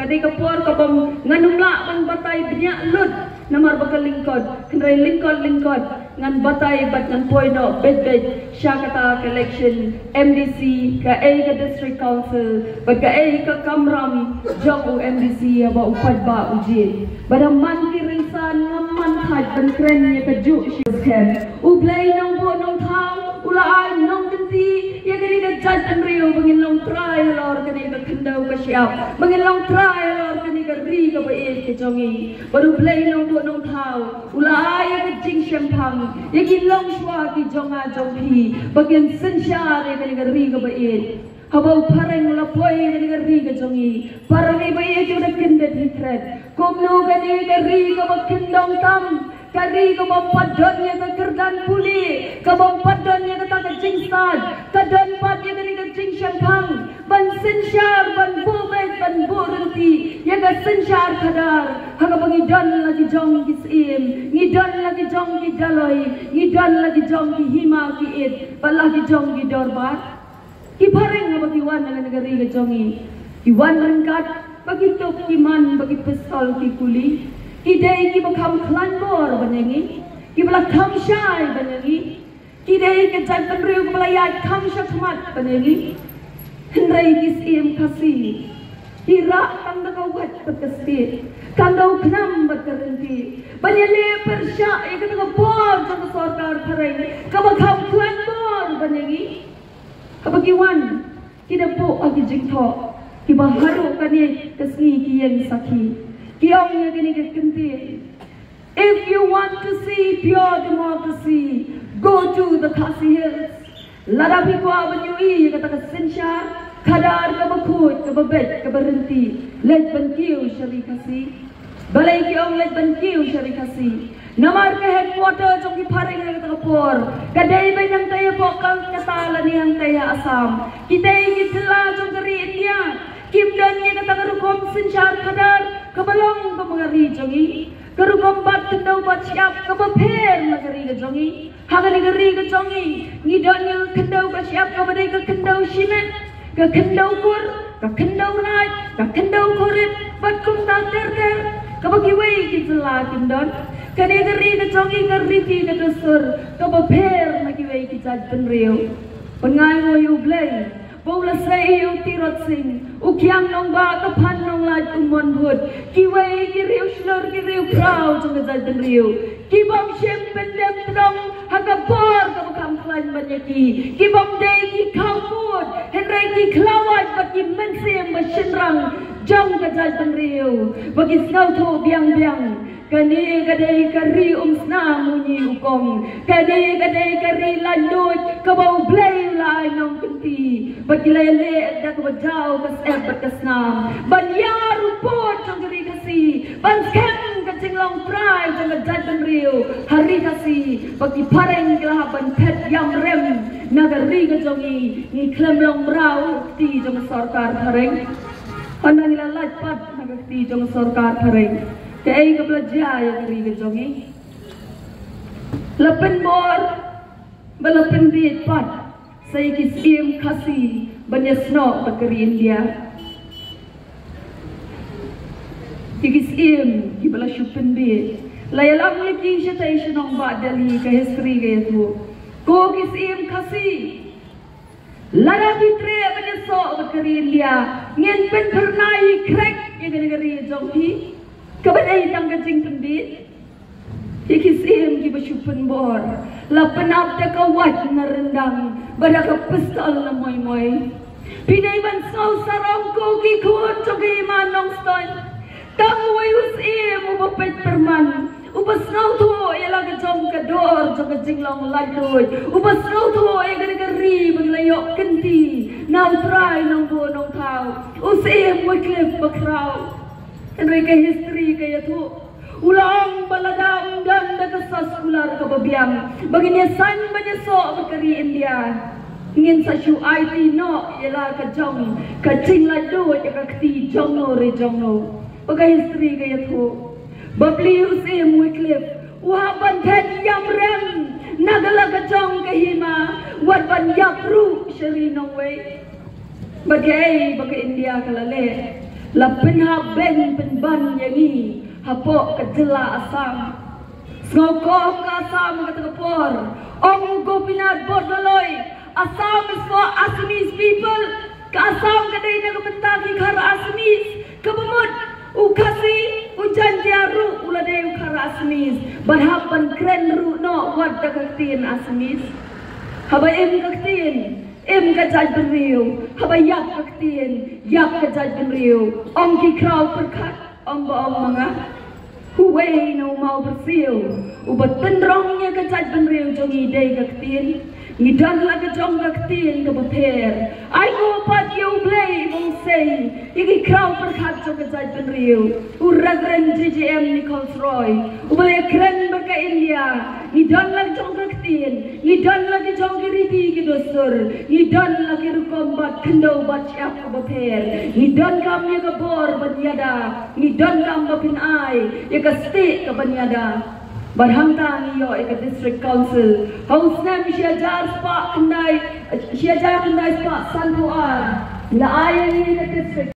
Kadi kapor kabam nganumla man batay binya lut namar bakal lingkod kendrai lingkod ngan batay bat ngan poino bed Syakata election MDC ka ka district council bat ka ka kamram jong MDC aba upad ba uji badam man kirinsan ngaman had ban kren ya ka ju shen ublay nong bo nong thao ulai nong kenti ya kani ka jad an rio bangin long trial or kani ka kendau ka siap bangin long trial or kani ka ri ka ba ke jongi baru play nong bo nong thao ulai ya ka jing shem phang ya ki long shwa ki jonga jong phi bangin sen sha re kani ka ri ka ba habau pareng la poi kani ka ri ka jongi parang ba ke udah kendet hitret komno kani ka ri ka ba kendong tam kadi kebampadannya ke kerdan puli kebampadannya ke tak kecing stad kedan patnya ke kecing syampang ban sensyar ban bubet ban burenti ya ke sensyar kadar haga bangidan lagi jong kisim ngidan lagi jong ki daloi ngidan lagi jong ki hima ki id ban lagi jong ki dorbat ki pareng bagi wan dengan negeri ke jongi ki wan rengkat bagi tok kiman bagi pistol ki kuli Kidai ki bakam klanbor banyangi, ki bala kam syai banyangi, kidai ke jad penriu ki bala yai kam syakmat banyangi, hendrai ki sim kasih, kira kanda kau buat berkesih, kanda uknam berkerenti, banyale persya yang kata bor jang sarkar pareng, ka bakam klanbor banyangi, ka bagiwan, kita po agi jingtho, ki baharu kani kesni ki yang sakhi. Kiongnya gini kenti. If you want to see pure democracy, go to the Khasi Hills. Ladapi ko abanyui kata kesensyar, kadar kabakut, kababet, kabarenti, let bankiu syari Khasi. Balai kiong let bankiu syari Khasi. Namar ke headquarter jong ki pareng kata kapor. Kadai banyang taya pokang katala niyang taya Asam. Kita ingin telah jong keri India. Kim dan ni kata kerukom sensyar kadar kebalong kemengari jongi kerukom bat kendau bat siap kebapir magari ke jongi hagari gari ke jongi ngidon yang kendau ke siap kebadai ke kendau simen ke kendau kur ke kendau naik ke kendau kurit bat kum tak ter kebagi wei kitela kindon kadai gari ke jongi keriti ke dusur kebapir magi wei kijad penriu pengai ngoyu blay Paula sayo tirot sing ukiang nong ba kapan nong lad umon hud kiway kiriu shlor kiriu proud jong kazad riu kibam shempen dem trong hagapor kabakam klan banyaki kibam day ki kawud henry ki klawat bagi mensem bashenrang jong kazad riu bagi snauto biang kani kadai kari umsna munyi ukong kani kadai kari lanut kabau blay lai nong kenti bagi lele dak bajau kas berkasna ban ya rupot jong kari kasi ban skem kacing long try jong kazad riu hari kasi bagi pareng kelah ban pet yang rem nagari kajongi ni klem long brau ti jong sarkar pareng panang lalat pat nagati jong sarkar pareng Kaya kapladya yang kari ke jongi Lapan bor Balapan bit pat Saya kisim kasi Banyasno bakari India Kisim Kibala syupan bit Layalang lagi siya tayo siya nang badali Ka history kaya ito Ko kisim kasi Lara fitre Banyasno bakari India Ngin pen pernai krek Yang kari jongi Kabadai tang kacing kendit Ikisim ki basyupan bor Lapan abda kawat na rendang Bada ka pistol na moy Pinay ban saw sarong ko ki kuot Chogi manong ston Tang way usim Ubapet perman Ubas ngaw to Yala ka jong kador Jong ka jinglong ladoy Ubas ngaw to Gari Maglayok kenti Now try nang buo nang tao Usim Wycliffe bakraw Henry ka history kaya tu ulang balada undang da kasas ular kababiang baginya san banyaso bakari India ngin sa shu IT no yala ka jong ka jinglado ya ka kti jongno re jongno bagai history kaya tu babli usim Wycliffe waban pet yam rem nagala ka jong kahima wat ban yakru shari no way bagai India kalale Lapin ha ben penban yangi hapok kejela asam. Snokoh ka asam kata kapor. Ong Gopinath Bordoloi. Assam is for Assamese people. Ka Assam kadai na kapentaki kara Assamese. Kabamut ukasi ujantiaru ulade ukara Assamese. Badhapan kren ru no wat kaktin Assamese. Haba em kaktin. Em kajaj benriu, haba yak kaktin, yak kajaj benriu. Om ki krau perkat, om ba om manga. Huwei no mau bersiu, ubat tenrongnya kajaj benriu jongi day kaktin. Ngidan lagi jong kaktin ke beper. I go pat you play mong say, iki krau perkat jo kajaj benriu. Reverend JJM Nichols Roy, ubale kren berka India. Ngidan lagi jong kaktin, ngidan lagi jong kiriti ki dosur, ngidan lagi rukombat kendo bat siap ke beper. Ngidan kam ya ke bor banyada, ngidan kam bapin ai, ya ke state ke banyada. Barhangtang iyo ika district council. Hausnam siajar spa kendai, siajar kendai spa santuar. Na ayan ni ka district.